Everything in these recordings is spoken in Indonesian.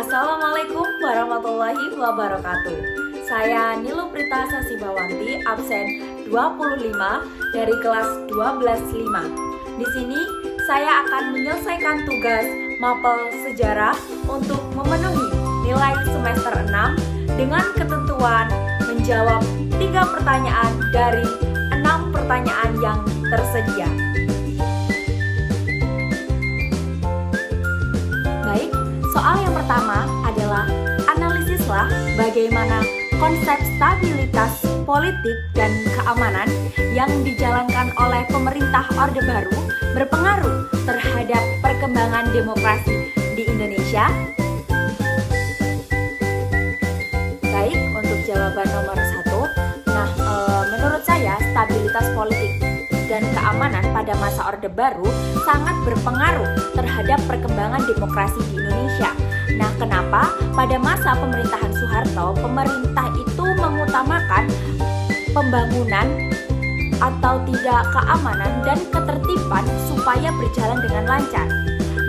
Assalamualaikum warahmatullahi wabarakatuh. Saya Nilu Prita Sasibawanti, absen 25 dari kelas 12.5. Di sini saya akan menyelesaikan tugas mapel sejarah untuk memenuhi nilai semester 6 dengan ketentuan menjawab 3 pertanyaan dari 6 pertanyaan yang tersedia. Baik, soal yang pertama adalah analisislah bagaimana konsep stabilitas politik dan keamanan yang dijalankan oleh pemerintah Orde Baru berpengaruh terhadap perkembangan demokrasi di Indonesia. Baik, untuk jawaban nomor 1, menurut saya stabilitas politik dan keamanan pada masa Orde Baru sangat berpengaruh terhadap perkembangan demokrasi di Indonesia. Nah, kenapa? Pada masa pemerintahan Soeharto, pemerintah itu mengutamakan pembangunan atau tidak keamanan dan ketertiban supaya berjalan dengan lancar.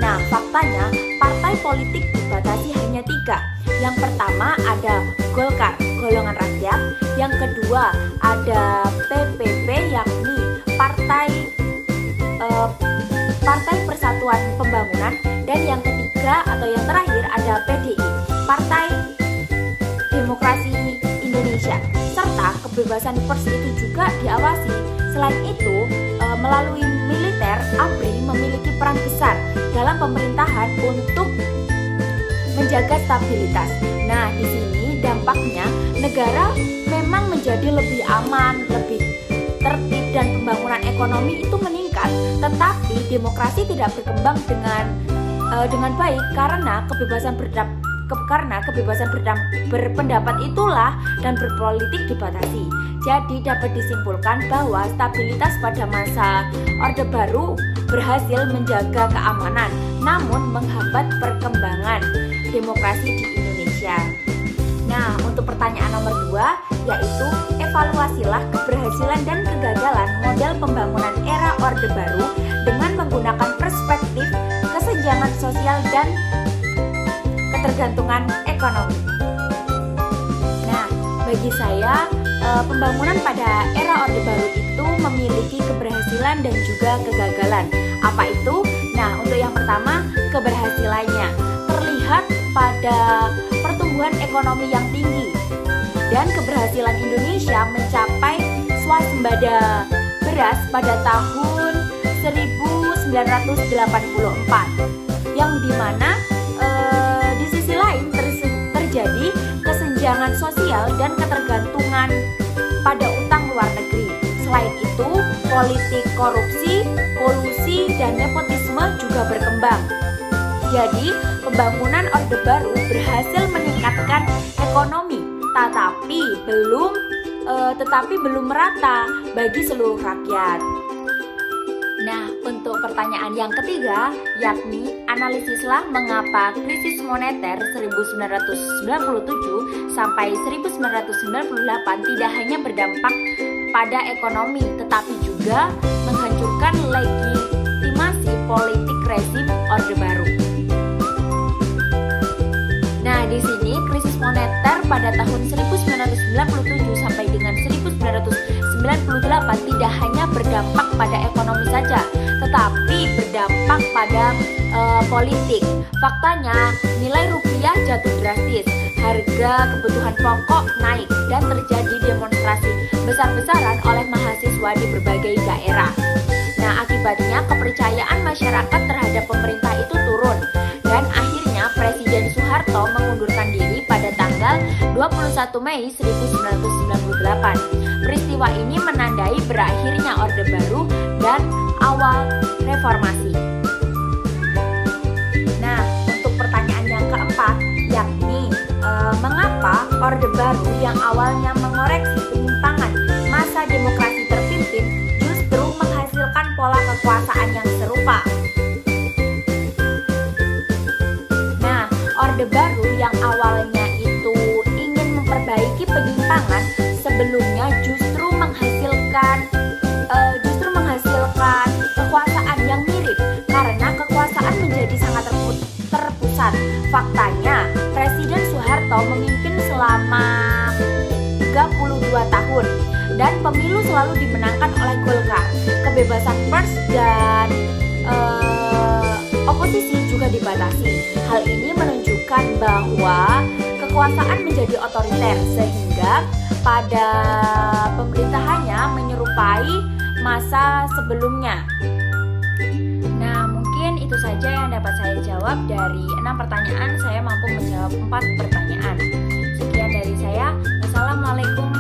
Nah, faktanya partai politik dibatasi hanya 3. Yang pertama ada Golkar, golongan rakyat. Yang kedua ada PPP, yakni Partai Persatuan Pembangunan. Dan yang ketiga atau yang terakhir ada PDI, Partai Demokrasi Indonesia. Serta kebebasan pers itu juga diawasi. Selain itu, melalui militer, ABRI memiliki peran besar dalam pemerintahan untuk menjaga stabilitas. Nah, di sini dampaknya negara memang menjadi lebih aman, lebih tertib, dan pembangunan ekonomi itu meningkat, tetapi demokrasi tidak berkembang dengan baik karena kebebasan berpendapat itulah dan berpolitik dibatasi. Jadi dapat disimpulkan bahwa stabilitas pada masa Orde Baru berhasil menjaga keamanan, namun menghambat perkembangan demokrasi di Indonesia. Nah, untuk pertanyaan nomor 2, yaitu evaluasilah keberhasilan dan kegagalan model pembangunan era Orde Baru dengan menggunakan perspektif kesenjangan sosial dan ketergantungan ekonomi. Nah, bagi saya pembangunan pada era Orde Baru itu memiliki keberhasilan dan juga kegagalan. Apa itu? Nah, untuk yang pertama, keberhasilannya terlihat pada pertumbuhan ekonomi yang tinggi dan keberhasilan Indonesia mencapai swasembada beras pada tahun 1984, yang dimana di sisi lain terjadi kesenjangan sosial dan ketergantungan pada utang luar negeri. Selain itu, politik korupsi, kolusi, dan nepotisme juga berkembang. Jadi, pembangunan Orde Baru berhasil meningkatkan ekonomi, tetapi belum merata bagi seluruh rakyat. Nah, untuk pertanyaan yang ketiga, yakni analisislah mengapa krisis moneter 1997 sampai 1998 tidak hanya berdampak pada ekonomi, tetapi juga menghancurkan legitimasi politik rezim Orde Baru. Nah, di sini krisis moneter pada tahun 1997 sampai dengan 1998 tidak hanya berdampak pada ekonomi saja, tetapi berdampak pada politik. Faktanya, nilai rupiah jatuh drastis, harga kebutuhan pokok naik, dan terjadi demonstrasi besar-besaran oleh mahasiswa di berbagai daerah. Nah, akibatnya kepercayaan masyarakat terhadap pemerintah itu turun, dan akhirnya Presiden Soeharto mengundurkan diri pada tanggal 21 Mei 1998. Peristiwa ini menandai berakhirnya Orde Baru dan awal reformasi. Nah, untuk pertanyaan yang keempat, yakni mengapa Orde Baru yang awalnya mengoreksi penyimpangan masa demokrasi terpimpin justru menghasilkan pola kekuasaan yang serupa. Nah, Orde Baru yang awalnya itu ingin memperbaiki penyimpangan sebelumnya justru menghasilkan kekuasaan yang mirip karena kekuasaan menjadi sangat terpusat. Faktanya, tahun. Dan pemilu selalu dimenangkan oleh Golkar. Kebebasan pers dan oposisi juga dibatasi. Hal ini menunjukkan bahwa kekuasaan menjadi otoriter, sehingga pada pemerintahannya menyerupai masa sebelumnya. Nah, mungkin itu saja yang dapat saya jawab. Dari 6 pertanyaan, saya mampu menjawab 4 pertanyaan. Sekian dari saya. Wassalamualaikum